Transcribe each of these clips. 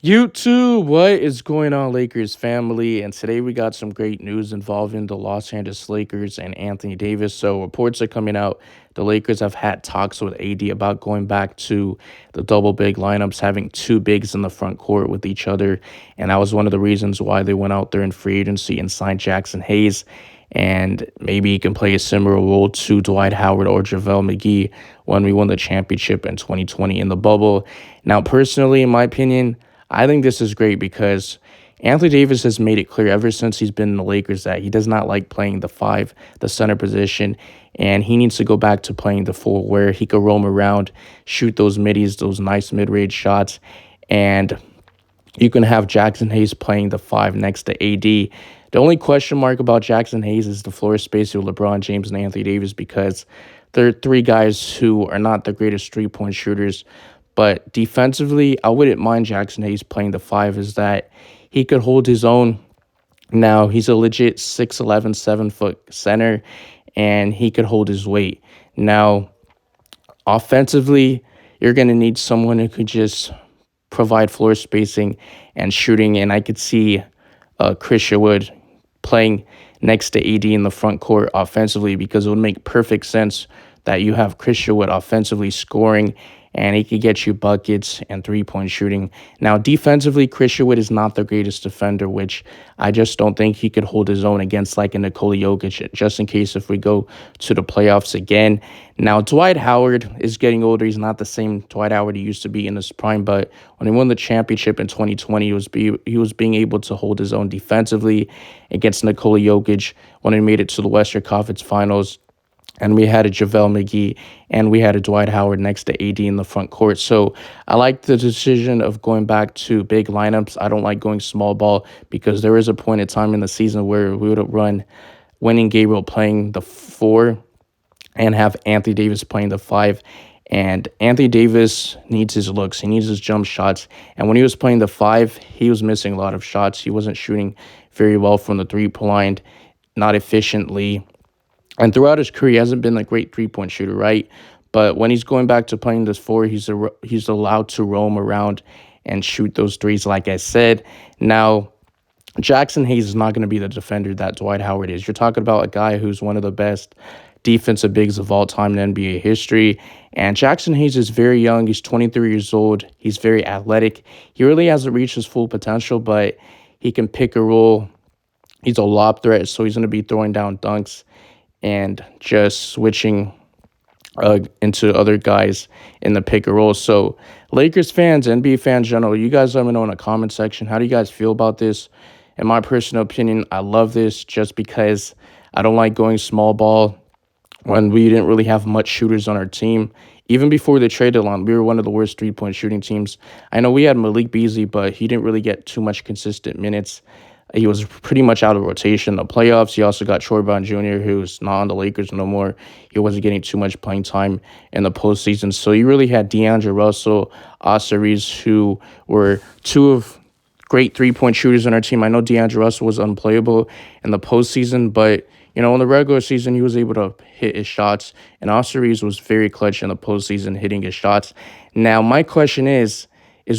YouTube, what is going on, Lakers family? And today we got some great news involving the Los Angeles Lakers and Anthony Davis. So reports are coming out. The Lakers have had talks with AD about going back to the double big lineups, having two bigs in the front court with each other. And that was one of the reasons why they went out there in free agency and signed Jackson Hayes. And maybe he can play a similar role to Dwight Howard or JaVale McGee when we won the championship in 2020 in the bubble. Now, personally, in my opinion, I think this is great because Anthony Davis has made it clear ever since he's been in the Lakers that he does not like playing the five, the center position, and he needs to go back to playing the four where he could roam around, shoot those middies, those nice mid-range shots, and you can have Jackson Hayes playing the five next to AD. The only question mark about Jackson Hayes is the floor space with LeBron James and Anthony Davis because they're three guys who are not the greatest three-point shooters. But defensively, I wouldn't mind Jackson Hayes playing the five, is that he could hold his own. Now, he's a legit 6'11", 7-foot center, and he could hold his weight. Now, offensively, you're going to need someone who could just provide floor spacing and shooting, and I could see Christian Wood playing next to AD in the front court offensively because it would make perfect sense that you have Christian Wood offensively scoring and he could get you buckets and three-point shooting. Now, defensively, Christian Wood is not the greatest defender, which I just don't think he could hold his own against like a Nikola Jokic, just in case if we go to the playoffs again. Now, Dwight Howard is getting older. He's not the same Dwight Howard he used to be in his prime, but when he won the championship in 2020, he was being able to hold his own defensively against Nikola Jokic when he made it to the Western Conference Finals. And we had a JaVale McGee and we had a Dwight Howard next to AD in the front court. So I like the decision of going back to big lineups. I don't like going small ball because there is a point in time in the season where we would run Wenyen Gabriel playing the four and have Anthony Davis playing the five. And Anthony Davis needs his looks. He needs his jump shots. And when he was playing the five, he was missing a lot of shots. He wasn't shooting very well from the three-point line, not efficiently. And throughout his career, he hasn't been a great three-point shooter, right? But when he's going back to playing this four, he's allowed to roam around and shoot those threes, like I said. Now, Jackson Hayes is not going to be the defender that Dwight Howard is. You're talking about a guy who's one of the best defensive bigs of all time in NBA history. And Jackson Hayes is very young. He's 23 years old. He's very athletic. He really hasn't reached his full potential, but he can pick a roll. He's a lob threat, so he's going to be throwing down dunks and just switching into other guys in the pick and roll. So Lakers fans, NBA fans in general, you guys let me know in the comment section. How do you guys feel about this? In my personal opinion, I love this just because I don't like going small ball when we didn't really have much shooters on our team. Even before the trade deadline, we were one of the worst three-point shooting teams. I know we had Malik Beasley, but he didn't really get too much consistent minutes. He was pretty much out of rotation in the playoffs. He also got Troy Brown Jr., who's not on the Lakers no more. He wasn't getting too much playing time in the postseason. So you really had D'Angelo Russell, Austin Reeves, who were two of great three-point shooters on our team. I know D'Angelo Russell was unplayable in the postseason, but in the regular season, he was able to hit his shots. And Austin Reeves was very clutch in the postseason, hitting his shots. Now, my question is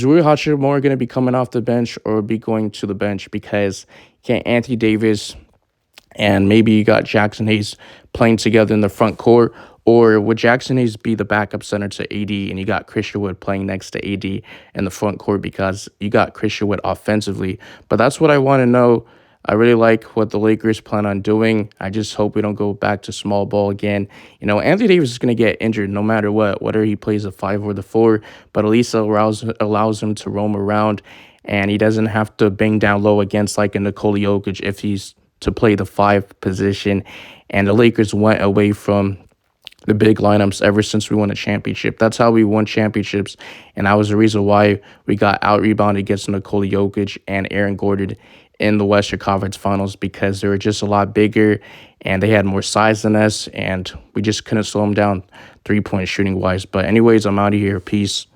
Rui Hachimura going to be coming off the bench or be going to the bench? Because Anthony Davis and maybe you got Jackson Hayes playing together in the front court, or would Jackson Hayes be the backup center to AD and you got Christian Wood playing next to AD in the front court because you got Christian Wood offensively? But that's what I want to know. I really like what the Lakers plan on doing. I just hope we don't go back to small ball again. Anthony Davis is going to get injured no matter what, whether he plays the five or the four, but at least it allows him to roam around, and he doesn't have to bang down low against like a Nikola Jokic if he's to play the five position. And the Lakers went away from the big lineups ever since we won a championship. That's how we won championships, and that was the reason why we got out-rebounded against Nikola Jokic and Aaron Gordon in the Western Conference Finals, because they were just a lot bigger and they had more size than us, and we just couldn't slow them down three-point shooting-wise. But anyways, I'm out of here. Peace.